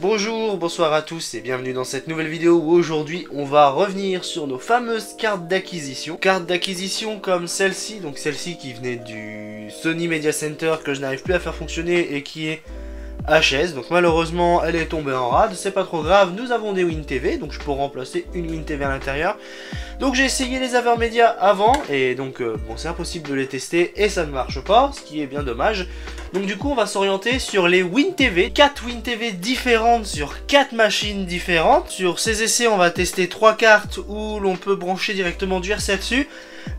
Bonjour, bonsoir à tous et bienvenue dans cette nouvelle vidéo où aujourd'hui on va revenir sur nos fameuses cartes d'acquisition. Cartes d'acquisition comme celle-ci, donc celle-ci qui venait du Sony Media Center que je n'arrive plus à faire fonctionner et qui est HS. Donc malheureusement elle est tombée en rade, c'est pas trop grave, nous avons des WinTV, donc je peux remplacer une WinTV à l'intérieur. Donc j'ai essayé les Avermedia avant et donc bon c'est impossible de les tester et ça ne marche pas, ce qui est bien dommage. Donc du coup on va s'orienter sur les WinTV, 4 WinTV différentes sur 4 machines différentes. Sur ces essais on va tester 3 cartes où l'on peut brancher directement du RCA dessus.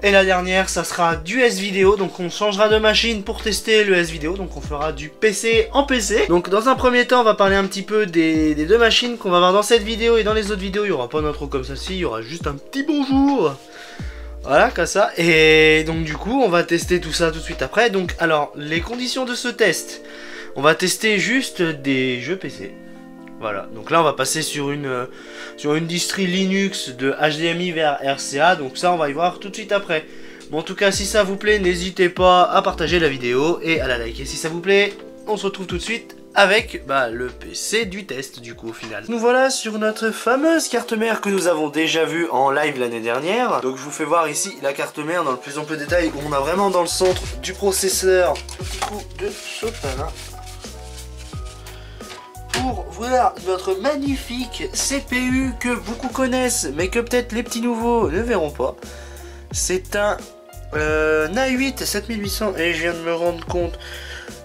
Et la dernière ça sera du S-Video, donc on changera de machine pour tester le S-Video, donc on fera du PC en PC. Donc dans un premier temps on va parler un petit peu des deux machines qu'on va voir dans cette vidéo, et dans les autres vidéos il n'y aura pas d'intro comme ça, il y aura juste un petit bonjour. Voilà, comme ça. Et donc du coup, on va tester tout ça tout de suite après. Donc alors, les conditions de ce test. On va tester juste des jeux PC. Voilà, donc là on va passer sur une distri Linux de HDMI vers RCA. Donc ça on va y voir tout de suite après. Bon, en tout cas, si ça vous plaît, n'hésitez pas à partager la vidéo et à la liker si ça vous plaît. On se retrouve tout de suite avec le PC du test du coup au final. Nous voilà sur notre fameuse carte mère que nous avons déjà vue en live l'année dernière. Donc je vous fais voir ici la carte mère dans le plus ample détail, où on a vraiment dans le centre du processeur petit coup de sopalin pour voir notre magnifique CPU que beaucoup connaissent mais que peut-être les petits nouveaux ne verront pas. C'est un A8 7800 et je viens de me rendre compte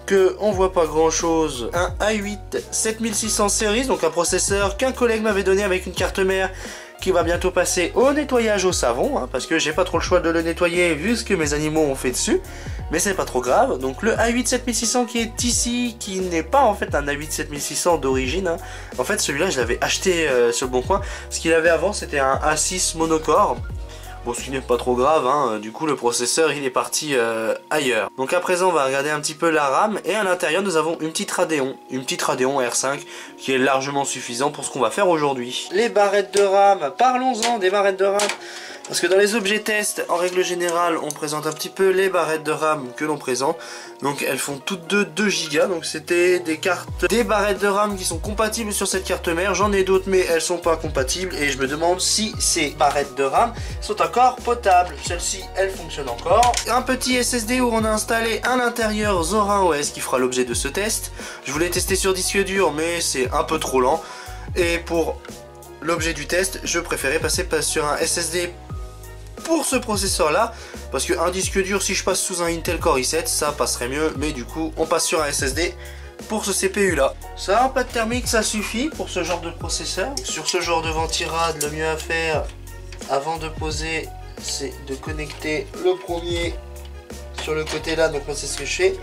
que on voit pas grand chose. Un A8 7600 Series, donc un processeur qu'un collègue m'avait donné avec une carte mère qui va bientôt passer au nettoyage au savon, parce que j'ai pas trop le choix de le nettoyer vu ce que mes animaux ont fait dessus, mais c'est pas trop grave. Donc le A8 7600 qui est ici, qui n'est pas en fait un A8 7600 d'origine, en fait celui-là je l'avais acheté sur le bon coin. Ce qu'il avait avant c'était un A6 monocore. Bon, ce qui n'est pas trop grave, du coup le processeur il est parti ailleurs. Donc à présent on va regarder un petit peu la RAM, et à l'intérieur nous avons une petite Radeon R5 qui est largement suffisant pour ce qu'on va faire aujourd'hui. Les barrettes de RAM, parlons-en des barrettes de RAM. Parce que dans les objets tests, en règle générale, on présente un petit peu les barrettes de RAM que l'on présente. Donc elles font toutes 2 Go, donc c'était des barrettes de RAM qui sont compatibles sur cette carte mère. J'en ai d'autres mais elles sont pas compatibles, et je me demande si ces barrettes de RAM sont encore potables. Celle-ci, elle fonctionne encore. Un petit SSD où on a installé à l'intérieur Zorin OS qui fera l'objet de ce test. Je voulais tester sur disque dur mais c'est un peu trop lent. Et pour l'objet du test, je préférais passer sur un SSD pour ce processeur là, parce qu'un disque dur, si je passe sous un Intel Core i7 ça passerait mieux, mais du coup on passe sur un SSD pour ce CPU là. Ça a pas de thermique, ça suffit pour ce genre de processeur. Sur ce genre de ventirad, le mieux à faire avant de poser, c'est de connecter le premier sur le côté là, donc moi c'est ce que je fais,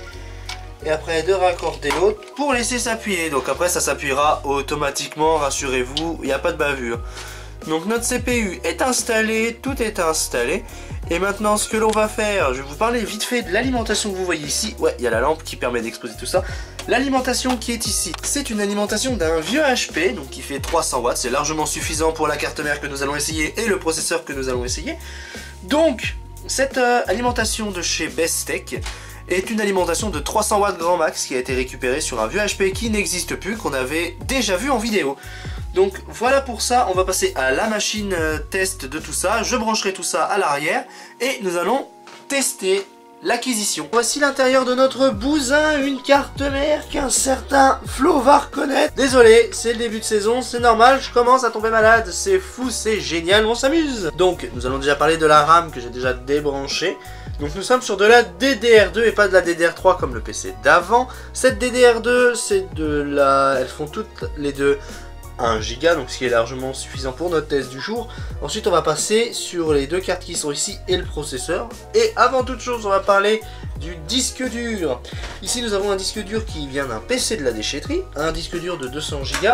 et après de raccorder l'autre pour laisser s'appuyer. Donc après ça s'appuiera automatiquement, rassurez-vous, il n'y a pas de bavure. Donc notre CPU est installé, tout est installé. Et maintenant ce que l'on va faire, je vais vous parler vite fait de l'alimentation que vous voyez ici. Ouais, il y a la lampe qui permet d'exposer tout ça. L'alimentation qui est ici, c'est une alimentation d'un vieux HP, donc qui fait 300 watts. C'est largement suffisant pour la carte mère que nous allons essayer et le processeur que nous allons essayer. Donc cette alimentation de chez Bestech est une alimentation de 300 watts grand max qui a été récupérée sur un vieux HP qui n'existe plus, qu'on avait déjà vu en vidéo. Donc voilà pour ça, on va passer à la machine test de tout ça. Je brancherai tout ça à l'arrière et nous allons tester l'acquisition. Voici l'intérieur de notre bousin, une carte mère qu'un certain Flo va reconnaître. Désolé, c'est le début de saison, c'est normal, je commence à tomber malade, c'est fou, c'est génial, on s'amuse. Donc nous allons déjà parler de la RAM que j'ai déjà débranchée. Donc nous sommes sur de la DDR2 et pas de la DDR3 comme le PC d'avant. Cette DDR2, c'est de la... Elles font toutes les deux 1 Go, donc ce qui est largement suffisant pour notre test du jour. Ensuite on va passer sur les 2 cartes qui sont ici et le processeur. Et avant toute chose on va parler du disque dur. Ici nous avons un disque dur qui vient d'un PC de la déchetterie, un disque dur de 200 Go.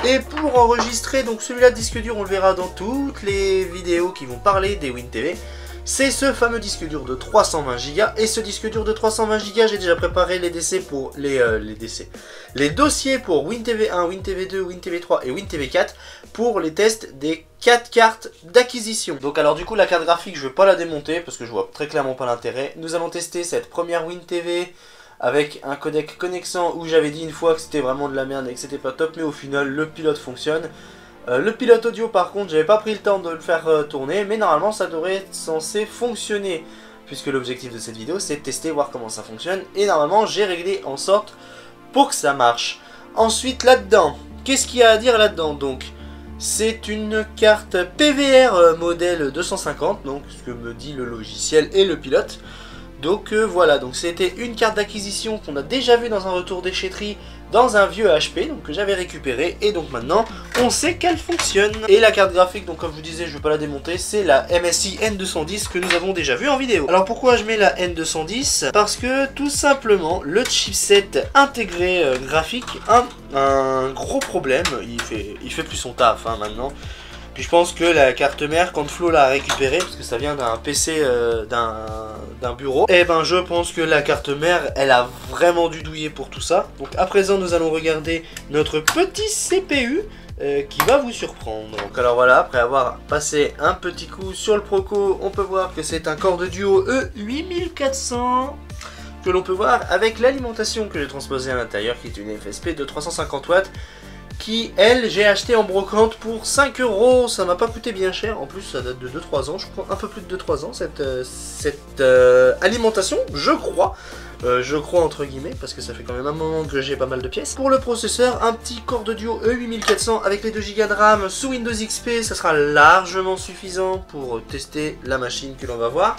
Et pour enregistrer, donc celui-là de disque dur on le verra dans toutes les vidéos qui vont parler des WinTV. C'est ce fameux disque dur de 320 Go, et ce disque dur de 320 Go, j'ai déjà préparé les dossiers pour WinTV1, WinTV2, WinTV3 et WinTV4 pour les tests des 4 cartes d'acquisition. Donc alors du coup la carte graphique je ne vais pas la démonter parce que je vois très clairement pas l'intérêt. Nous allons tester cette première WinTV avec un codec connexant où j'avais dit une fois que c'était vraiment de la merde et que c'était pas top, mais au final le pilote fonctionne. Le pilote audio par contre j'avais pas pris le temps de le faire tourner, mais normalement ça devrait être censé fonctionner, puisque l'objectif de cette vidéo c'est de tester, voir comment ça fonctionne, et normalement j'ai réglé en sorte pour que ça marche. Ensuite là-dedans, qu'est-ce qu'il y a à dire là-dedans? Donc c'est une carte PVR modèle 250, donc ce que me dit le logiciel et le pilote. Donc voilà, donc c'était une carte d'acquisition qu'on a déjà vue dans un retour déchetterie dans un vieux HP, donc que j'avais récupéré, et donc maintenant on sait qu'elle fonctionne. Et la carte graphique, donc comme je vous disais, je ne vais pas la démonter, c'est la MSI N210 que nous avons déjà vue en vidéo. Alors pourquoi je mets la N210? Parce que tout simplement le chipset intégré graphique a un gros problème, il fait plus son taf hein, maintenant. Puis je pense que la carte mère, quand Flo l'a récupérée, parce que ça vient d'un PC d'un bureau, et ben je pense que la carte mère, elle a vraiment dû douiller pour tout ça. Donc à présent, nous allons regarder notre petit CPU qui va vous surprendre. Donc alors voilà, après avoir passé un petit coup sur le Proco, on peut voir que c'est un Core de Duo E8400 que l'on peut voir avec l'alimentation que j'ai transposée à l'intérieur, qui est une FSP de 350 watts. Qui, elle, j'ai acheté en brocante pour 5 €, ça m'a pas coûté bien cher, en plus ça date de 2-3 ans, je crois, un peu plus de 2-3 ans, cette alimentation, je crois entre guillemets, parce que ça fait quand même un moment que j'ai pas mal de pièces. Pour le processeur, un petit Core de Duo E8400 avec les 2 Go de RAM sous Windows XP, ça sera largement suffisant pour tester la machine que l'on va voir.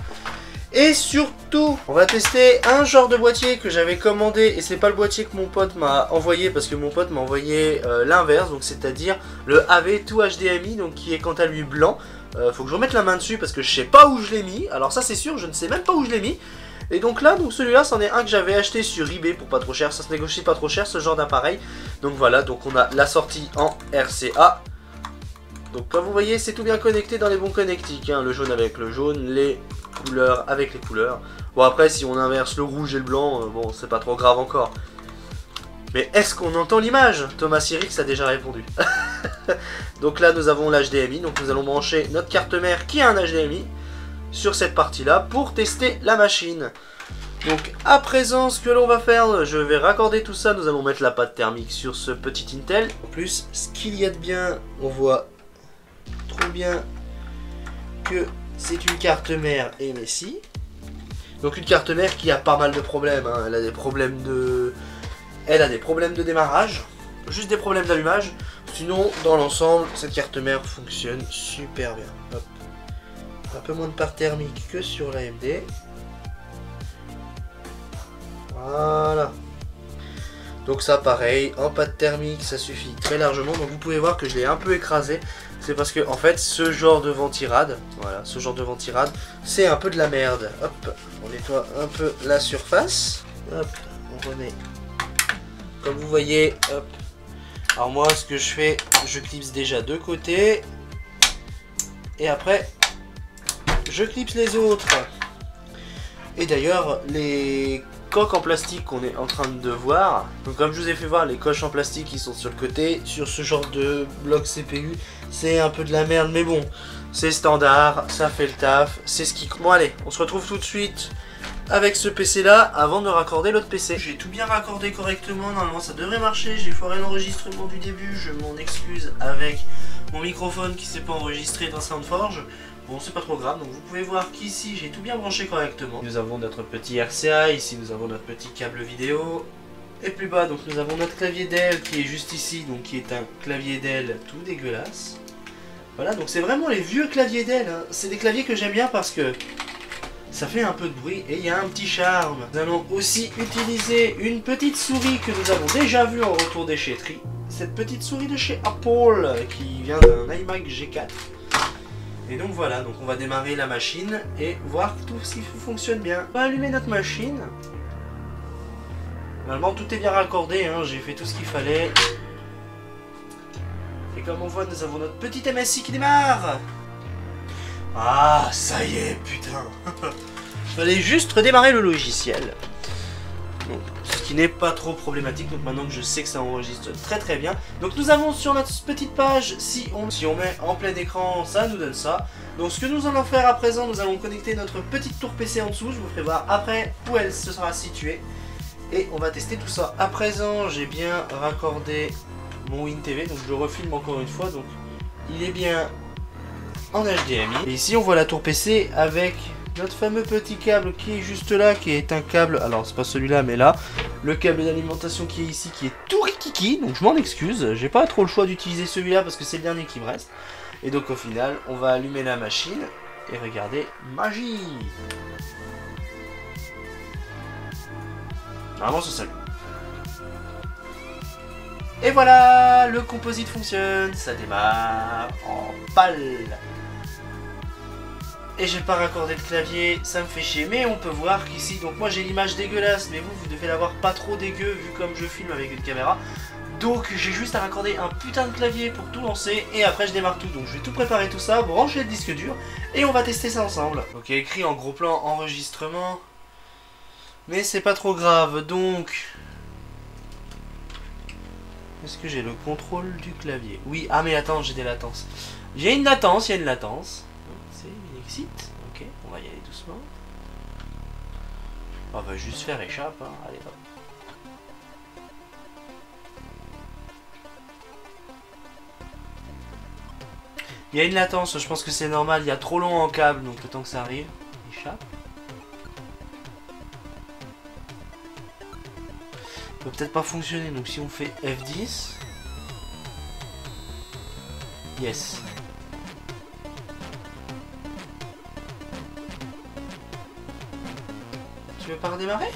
Et surtout, on va tester un genre de boîtier que j'avais commandé, et c'est pas le boîtier que mon pote m'a envoyé, parce que mon pote m'a envoyé l'inverse, donc c'est-à-dire le AV2HDMI, donc qui est quant à lui blanc. Faut que je remette la main dessus parce que je sais pas où je l'ai mis, alors ça c'est sûr, je ne sais même pas où je l'ai mis. Et donc là, donc celui-là, c'en est un que j'avais acheté sur eBay pour pas trop cher, ça se négocie pas trop cher ce genre d'appareil. Donc voilà, donc on a la sortie en RCA. Donc comme vous voyez, c'est tout bien connecté dans les bons connectiques, hein, le jaune avec le jaune, les couleurs avec les couleurs. Bon après, si on inverse le rouge et le blanc, bon c'est pas trop grave encore. Mais est-ce qu'on entend l'image? Thomas Sirix a déjà répondu. Donc là nous avons l'HDMI, donc nous allons brancher notre carte mère qui a un HDMI sur cette partie-là pour tester la machine. Donc à présent, ce que l'on va faire, je vais raccorder tout ça, nous allons mettre la pâte thermique sur ce petit Intel. En plus, ce qu'il y a de bien, on voit trop bien que c'est une carte mère MSI. Donc une carte mère qui a pas mal de problèmes, hein. Elle a des problèmes de démarrage, juste des problèmes d'allumage. Sinon, dans l'ensemble, cette carte mère fonctionne super bien. Hop. Un peu moins de part thermique que sur l'AMD. Voilà. Donc ça pareil, en pâte thermique ça suffit très largement. Donc vous pouvez voir que je l'ai un peu écrasé. C'est parce que en fait ce genre de ventirade, voilà, ce genre de ventirade, c'est un peu de la merde. Hop, on nettoie un peu la surface. Hop, on remet. Comme vous voyez, hop. Alors moi ce que je fais, je clipse déjà de côté. Et après, je clipse les autres. Et d'ailleurs, les coques en plastique qu'on est en train de voir, donc comme je vous ai fait voir, les coches en plastique qui sont sur le côté, sur ce genre de bloc CPU, c'est un peu de la merde, mais bon, c'est standard, ça fait le taf, c'est ce qui... Bon allez, on se retrouve tout de suite avec ce PC là, avant de raccorder l'autre PC. J'ai tout bien raccordé correctement, normalement ça devrait marcher, j'ai foiré l'enregistrement du début, je m'en excuse avec mon microphone qui s'est pas enregistré dans SoundForge. Bon, c'est pas trop grave, donc vous pouvez voir qu'ici j'ai tout bien branché correctement. Nous avons notre petit RCA, ici nous avons notre petit câble vidéo. Et plus bas, donc nous avons notre clavier Dell qui est juste ici, donc qui est un clavier Dell tout dégueulasse. Voilà, donc c'est vraiment les vieux claviers Dell, hein. C'est des claviers que j'aime bien parce que ça fait un peu de bruit et il y a un petit charme. Nous allons aussi utiliser une petite souris que nous avons déjà vue en retour déchetterie. Cette petite souris de chez Apple qui vient d'un iMac G4. Et donc voilà, donc on va démarrer la machine et voir que tout ce qui fonctionne bien. On va allumer notre machine. Normalement tout est bien raccordé, hein, j'ai fait tout ce qu'il fallait. Et comme on voit, nous avons notre petite MSI qui démarre. Ah, ça y est, putain. Il fallait juste redémarrer le logiciel. Donc, ce qui n'est pas trop problématique, donc maintenant que je sais que ça enregistre très très bien. Donc nous avons sur notre petite page, si on met en plein écran, ça nous donne ça. Donc ce que nous allons faire à présent, nous allons connecter notre petite tour PC en dessous, je vous ferai voir après où elle se sera située. et on va tester tout ça. À présent, j'ai bien raccordé mon WinTV, donc je le refilme encore une fois, donc il est bien en HDMI. Et ici, on voit la tour PC avec notre fameux petit câble qui est juste là, qui est un câble, alors c'est pas celui-là, mais là, le câble d'alimentation qui est ici, qui est tout rikiki, donc je m'en excuse, j'ai pas trop le choix d'utiliser celui-là parce que c'est le dernier qui me reste. Et donc au final, on va allumer la machine, et regardez, magie! Normalement ça s'allume. Et voilà, le composite fonctionne, ça démarre en balle. Et j'ai pas raccordé le clavier, ça me fait chier, mais on peut voir qu'ici, donc moi j'ai l'image dégueulasse, mais vous devez l'avoir pas trop dégueu vu comme je filme avec une caméra. Donc j'ai juste à raccorder un putain de clavier pour tout lancer et après je démarre tout. Donc je vais tout préparer tout ça, brancher le disque dur et on va tester ça ensemble. Ok, écrit en gros plan enregistrement, mais c'est pas trop grave. Donc est-ce que j'ai le contrôle du clavier? Oui, ah mais attends, j'ai des latences. J'ai une latence, il y a une latence. C'est une exit. Ok, on va y aller doucement. On va juste faire échappe, hein. Allez hop. Il y a une latence, je pense que c'est normal, il y a trop long en câble, donc le temps que ça arrive, échappe. Ça peut peut-être pas fonctionner, donc si on fait F10. Yes. Tu veux pas redémarrer ?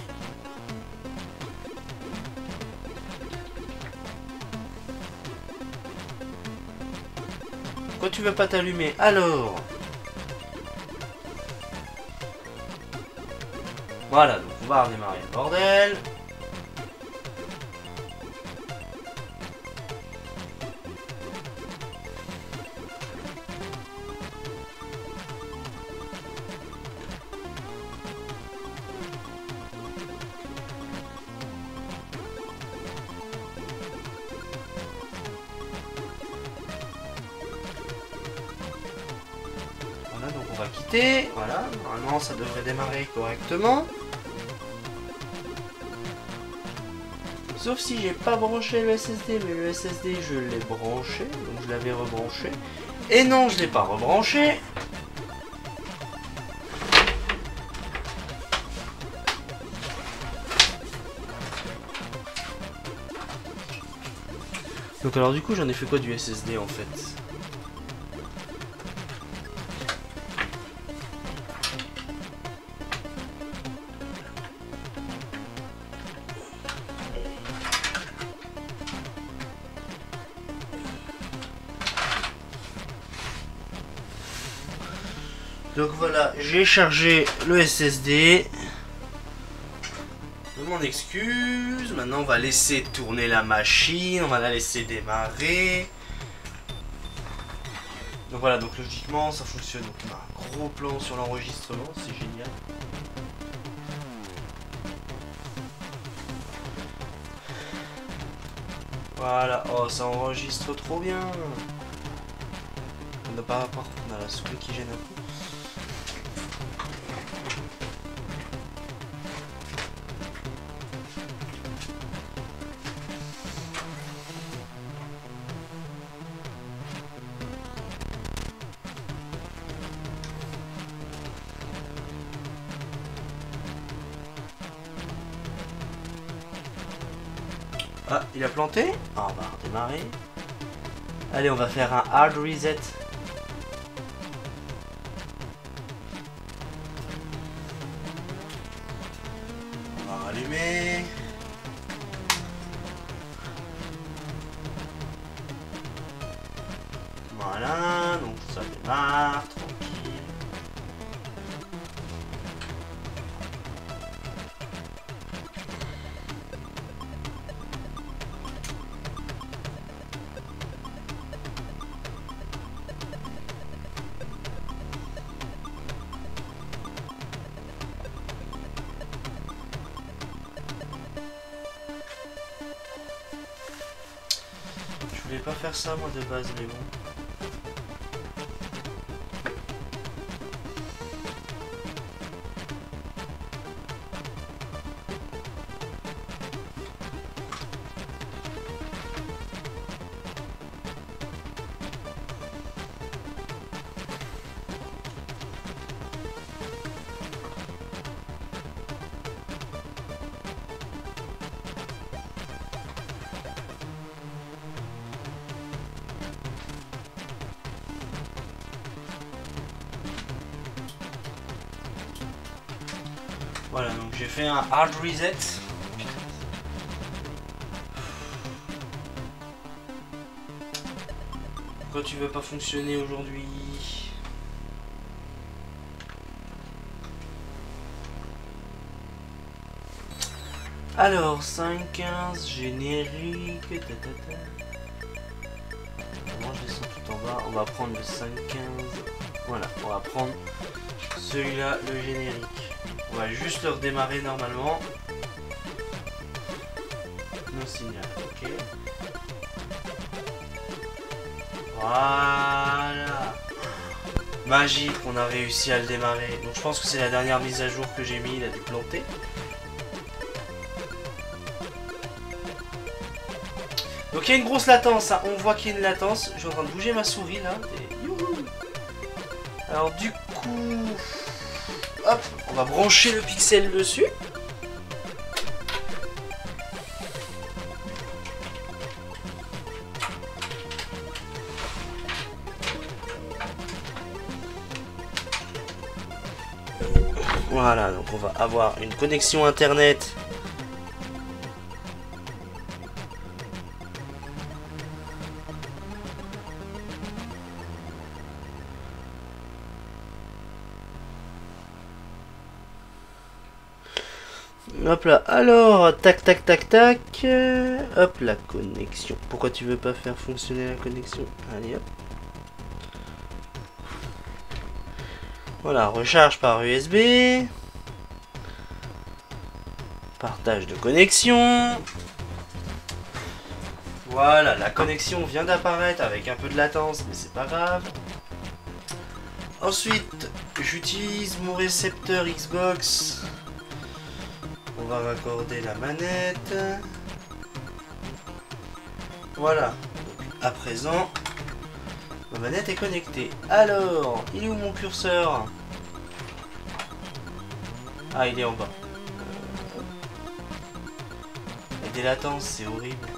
Pourquoi tu veux pas t'allumer? Alors voilà, donc on va redémarrer le bordel. Donc on va quitter, voilà, normalement ça devrait démarrer correctement. Sauf si j'ai pas branché le SSD, mais le SSD je l'ai branché, donc je l'avais rebranché. Et non, je l'ai pas rebranché. Donc alors du coup j'en ai fait quoi du SSD en fait? Donc voilà, j'ai chargé le SSD. Je m'en excuse. Maintenant, on va laisser tourner la machine. On va la laisser démarrer. Donc voilà, donc logiquement, ça fonctionne. Donc on a un gros plan sur l'enregistrement. C'est génial. Voilà. Oh, ça enregistre trop bien. On n'a pas, par contre, on a la souris qui gêne un peu. Ah, il a planté. Ah, on va redémarrer. Allez, on va faire un hard reset. On va rallumer. Voilà, donc ça démarre, tranquille. Je voulais pas faire ça moi de base, mais bon. Voilà, donc j'ai fait un hard reset. Pourquoi tu veux pas fonctionner aujourd'hui? Alors, 5.15, générique. Comment je descends tout en bas? On va prendre le 5.15. Voilà, on va prendre celui-là, le générique. On va juste le redémarrer normalement. Non signal, ok. Voilà. Magique, on a réussi à le démarrer. Donc je pense que c'est la dernière mise à jour que j'ai mis, il a dû planter. Donc il y a une grosse latence, hein. On voit qu'il y a une latence. Je suis en train de bouger ma souris là. Et... youhou. Alors du coup, hop, on va brancher le pixel dessus. Voilà, donc on va avoir une connexion internet. Hop là, alors, tac tac tac tac, hop la connexion. Pourquoi tu veux pas faire fonctionner la connexion? Allez hop. Voilà, recharge par USB. Partage de connexion. Voilà, la connexion vient d'apparaître avec un peu de latence, mais c'est pas grave. Ensuite, j'utilise mon récepteur Xbox. On va raccorder la manette. Voilà. Donc, à présent, ma manette est connectée. Alors, il est où mon curseur? Ah, il est en bas. Il y a des latences, c'est horrible.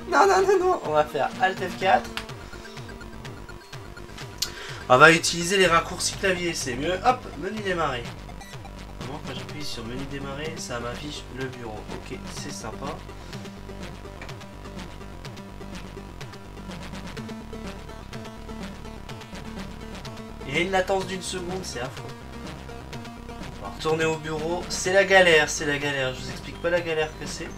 Non, non, non, non. On va faire Alt F4. On va utiliser les raccourcis clavier, c'est mieux. Hop, menu démarrer. Comment quand j'appuie sur menu démarrer, ça m'affiche le bureau. Ok, c'est sympa. Il y a une latence d'une seconde, c'est affreux. On va retourner au bureau. C'est la galère, c'est la galère. Je vous explique pas la galère que c'est.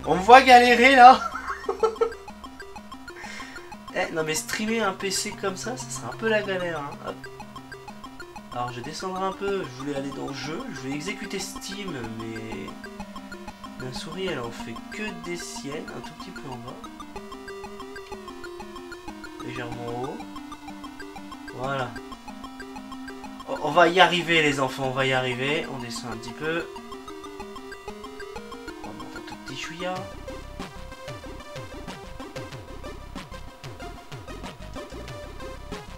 On me voit galérer là. Eh, non mais streamer un PC comme ça serait un peu la galère. Hein. Hop. Alors je descendrai un peu, je voulais aller dans le jeu, je vais exécuter Steam, mais ma souris elle en fait que des siennes, un tout petit peu en bas. Légèrement en haut. Voilà. On va y arriver les enfants, on va y arriver. On descend un petit peu. On monte un tout petit chouïa.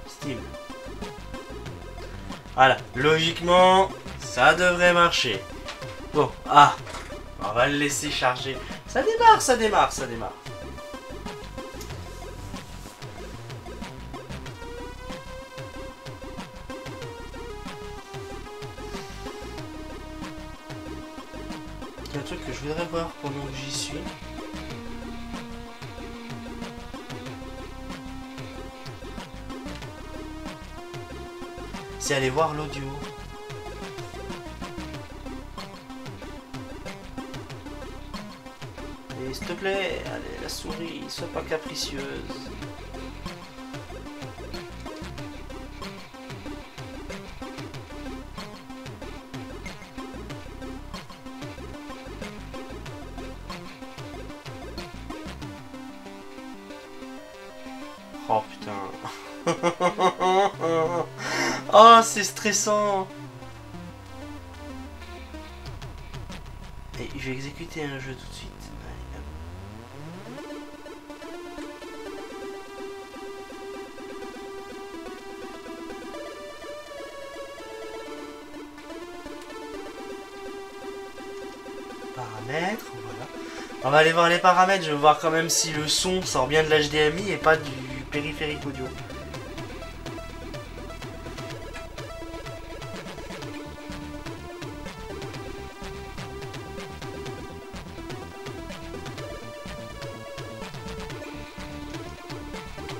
Steam. Voilà, logiquement, ça devrait marcher. Bon, ah, on va le laisser charger. Ça démarre, ça démarre, ça démarre. Il y a un truc que je voudrais voir pendant que j'y suis. C'est aller voir l'audio. Et s'il te plaît, allez, la souris, sois pas capricieuse. Oh putain. Oh, c'est stressant. Et je vais exécuter un jeu tout de suite. paramètres, voilà. On va aller voir les paramètres, je vais voir quand même si le son sort bien de l'HDMI et pas du périphérique audio.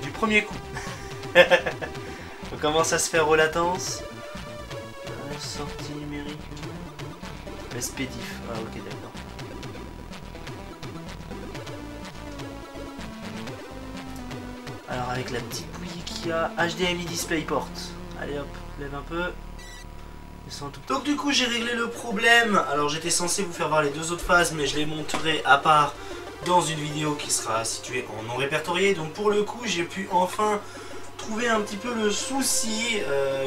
Du premier coup. On commence à se faire aux latences. Sortie numérique. SPDIF. Ah ok d'accord. Alors avec la petite bouillie qu'il y a, HDMI DisplayPort. Allez hop, lève un peu. Descends tout. Donc du coup j'ai réglé le problème. Alors j'étais censé vous faire voir les deux autres phases, mais je les montrerai à part dans une vidéo qui sera située en non répertorié. Donc pour le coup j'ai pu enfin trouver un petit peu le souci,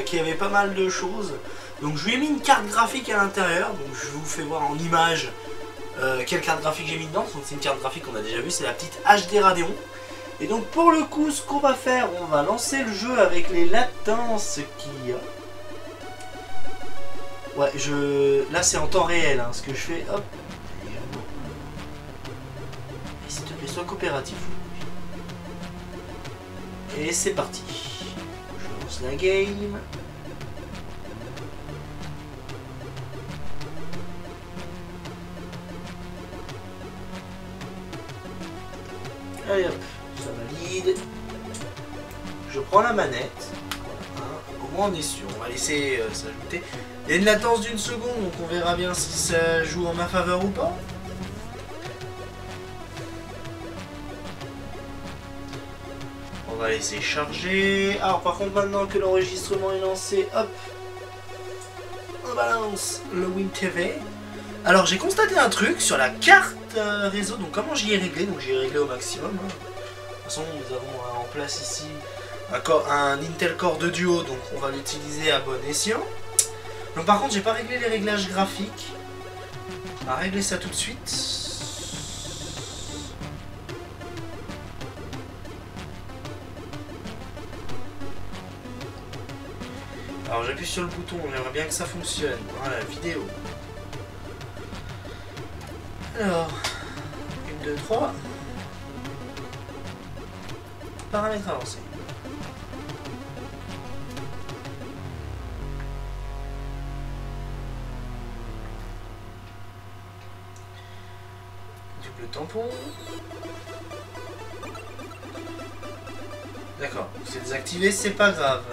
qu'il y avait pas mal de choses. Donc je lui ai mis une carte graphique à l'intérieur, donc je vous fais voir en image quelle carte graphique j'ai mis dedans. Donc c'est une carte graphique qu'on a déjà vue, c'est la petite HD Radeon. Et donc pour le coup ce qu'on va faire, on va lancer le jeu avec les latences qu'il y a. Ouais, là c'est en temps réel, hein, ce que je fais, hop. Et s'il te plaît, sois coopératif. Et c'est parti. Je lance la game. Allez hop, ça valide. Je prends la manette. Voilà, au moins on est sûr. On va laisser s'ajouter. Il y a une latence d'une seconde, donc on verra bien si ça joue en ma faveur ou pas. On va laisser charger. Alors par contre maintenant que l'enregistrement est lancé, hop, on balance le WinTV. Alors j'ai constaté un truc sur la carte réseau, donc comment j'y ai réglé, donc j'ai réglé au maximum. Hein. De toute façon nous avons en place ici un Intel Core de duo, donc on va l'utiliser à bon escient. Donc par contre j'ai pas réglé les réglages graphiques. On va régler ça tout de suite. Alors j'appuie sur le bouton, j'aimerais bien que ça fonctionne. Voilà, vidéo. Alors, 1, 2, 3. Paramètres avancés. Double tampon. D'accord, c'est désactivé, c'est pas grave.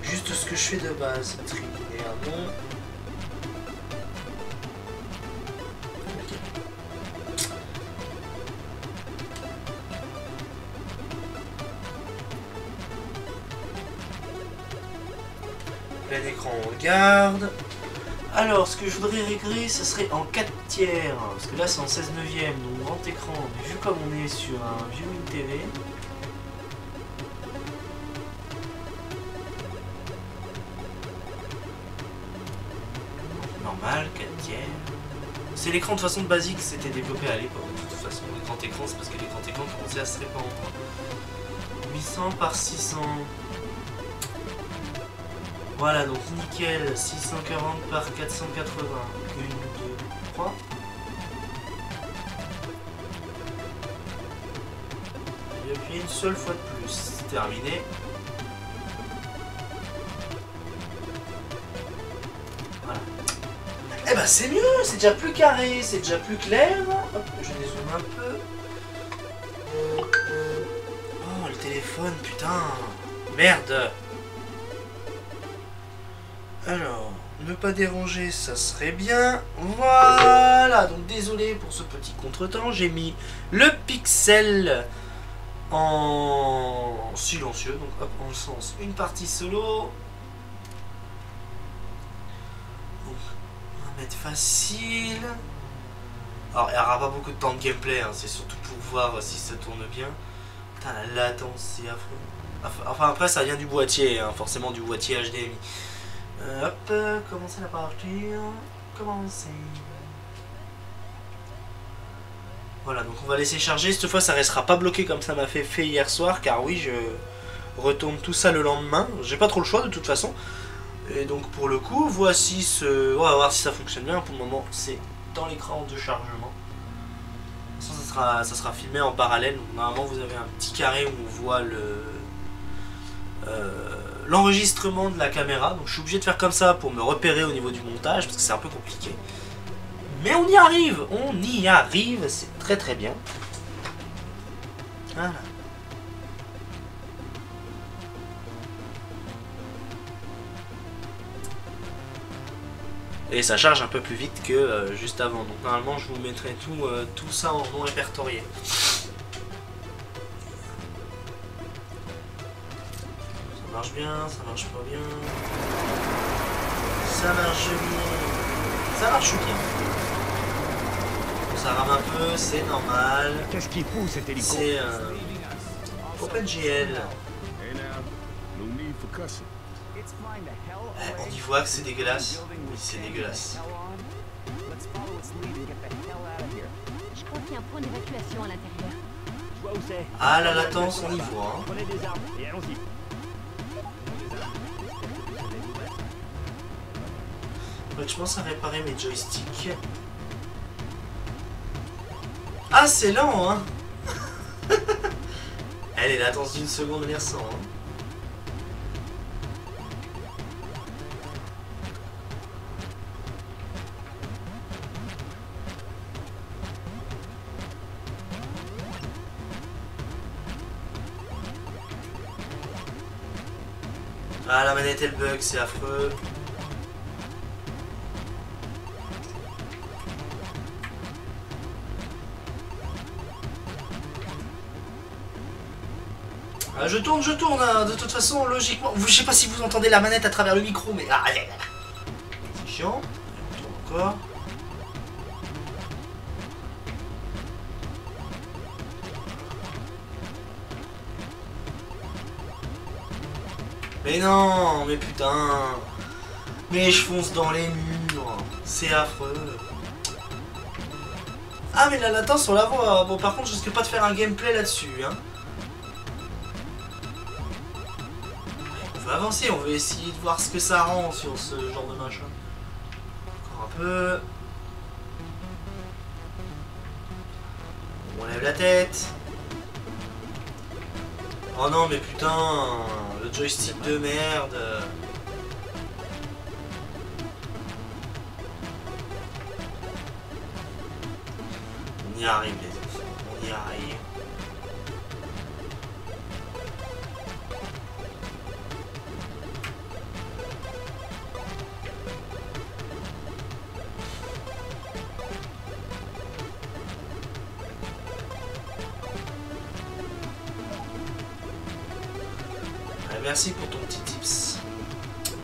Juste ce que je fais de base. Trier un nom. Plein écran, on le garde. Alors, ce que je voudrais régler, ce serait en 4 tiers. Parce que là, c'est en 16 neuvième, donc grand écran. Mais vu comme on est sur un vieux WinTV, normal, 4 tiers. C'est l'écran de façon basique, c'était développé à l'époque. De toute façon, le grand écran, c'est parce que les grands écrans commençaient à se répandre. 800 par 600. Voilà, donc nickel, 640 par 480. 1, 2, 3. J'ai appuyé une seule fois de plus. C'est terminé. Voilà. Eh ben c'est mieux, c'est déjà plus carré, c'est déjà plus clair. Hop, je dézoome un peu. Oh, le téléphone, putain. Merde. Alors, ne pas déranger, ça serait bien. Voilà, donc désolé pour ce petit contretemps. J'ai mis le pixel en silencieux. Donc hop, on le lance une partie solo. Donc, on va mettre facile. Alors, il n'y aura pas beaucoup de temps de gameplay, hein, c'est surtout pour voir si ça tourne bien. Putain, la latence, c'est affreux. Enfin, après, ça vient du boîtier, hein, forcément du boîtier HDMI. Hop, commencer la partie. Commencer. Voilà, donc on va laisser charger. Cette fois, ça restera pas bloqué comme ça m'a fait hier soir, car oui, je retourne tout ça le lendemain. J'ai pas trop le choix de toute façon. Et donc pour le coup, voici ce... On va voir si ça fonctionne bien. Pour le moment, c'est dans l'écran de chargement. De toute façon, ça sera filmé en parallèle. Donc, normalement, vous avez un petit carré où on voit l'enregistrement de la caméra. Donc je suis obligé de faire comme ça pour me repérer au niveau du montage, parce que c'est un peu compliqué. Mais on y arrive, c'est très très bien. Voilà. Et ça charge un peu plus vite que juste avant. Donc normalement je vous mettrai tout ça en non répertorié. Ça marche bien, ça marche pas bien. Ça marche bien. Ça marche bien. Ça rame un peu, c'est normal. Qu'est-ce qu'il fout cet hélico? C'est OpenGL. On y voit que c'est dégueulasse. Oui, c'est dégueulasse. Je crois qu'il y a un point d'évacuation à l'intérieur. Ah, la latence, on y voit. Hein. Prenez des armes et allons-y. Ouais, je pense à réparer mes joysticks. Ah, c'est lent, hein. Elle est latence d'une seconde, on les ressent. Hein. Ah, la manette elle bug, c'est affreux. Ah, je tourne, hein. De toute façon, logiquement. Je sais pas si vous entendez la manette à travers le micro, mais. Ah, c'est chiant. On tourne encore. Mais non, mais putain. Mais je fonce dans les murs. C'est affreux. Ah, mais la latence, on la voit. Bon, par contre, je risque pas de faire un gameplay là-dessus, hein. On va avancer, on va essayer de voir ce que ça rend sur ce genre de machin. Encore un peu. On lève la tête. Oh non, mais putain, le joystick de merde. On y arrive, les enfants, on y arrive. Merci pour ton petit tips.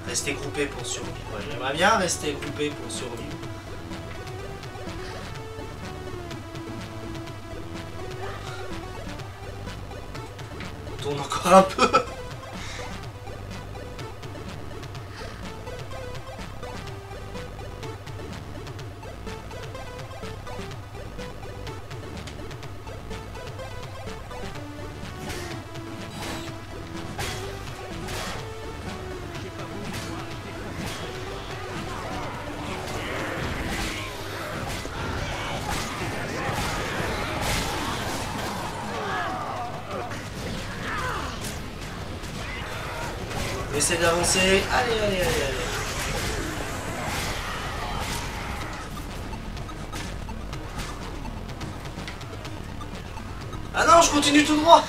Rester groupé pour survivre. Ouais, j'aimerais bien rester groupé pour survivre. On tourne encore un peu. Essaye d'avancer. Allez, allez, allez, allez. Ah non, je continue tout droit.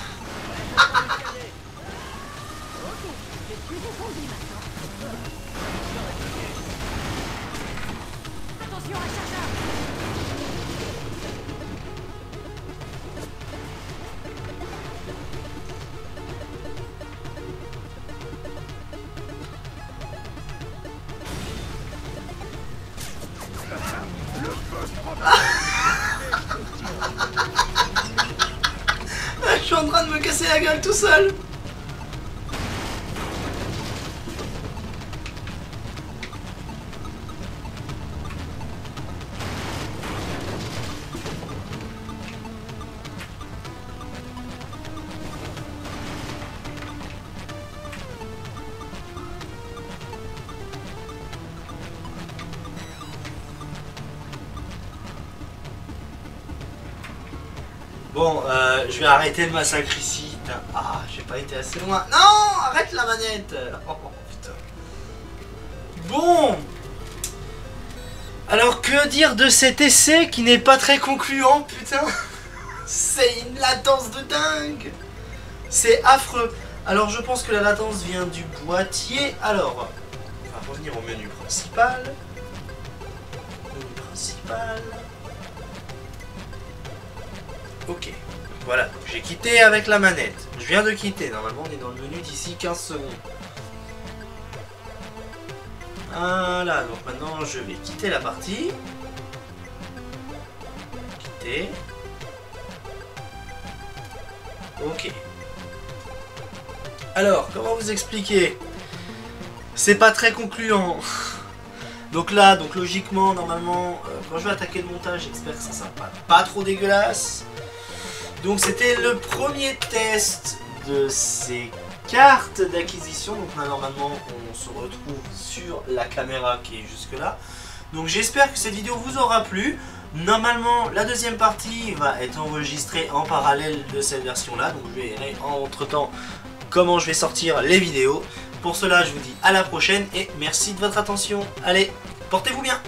Attention à un chargeur. Je suis en train de me casser la gueule tout seul. Bon, je vais arrêter le massacre ici. Ah, j'ai pas été assez loin. Non, arrête la manette. Oh, putain. Bon. Alors, que dire de cet essai qui n'est pas très concluant, putain. C'est une latence de dingue. C'est affreux. Alors, je pense que la latence vient du boîtier. Alors, on va revenir au menu principal. Menu principal. Ok. Voilà, j'ai quitté avec la manette. Je viens de quitter. Normalement, on est dans le menu d'ici 15 secondes. Voilà, donc maintenant, je vais quitter la partie. Quitter. Ok. Alors, comment vous expliquer? C'est pas très concluant. Donc là, logiquement, normalement, quand je vais attaquer le montage, j'espère que ça sera pas trop dégueulasse. Donc c'était le premier test de ces cartes d'acquisition. Donc là, normalement, on se retrouve sur la caméra qui est jusque là. Donc j'espère que cette vidéo vous aura plu. Normalement, la deuxième partie va être enregistrée en parallèle de cette version-là. Donc je verrai entre-temps comment je vais sortir les vidéos. Pour cela, je vous dis à la prochaine et merci de votre attention. Allez, portez-vous bien!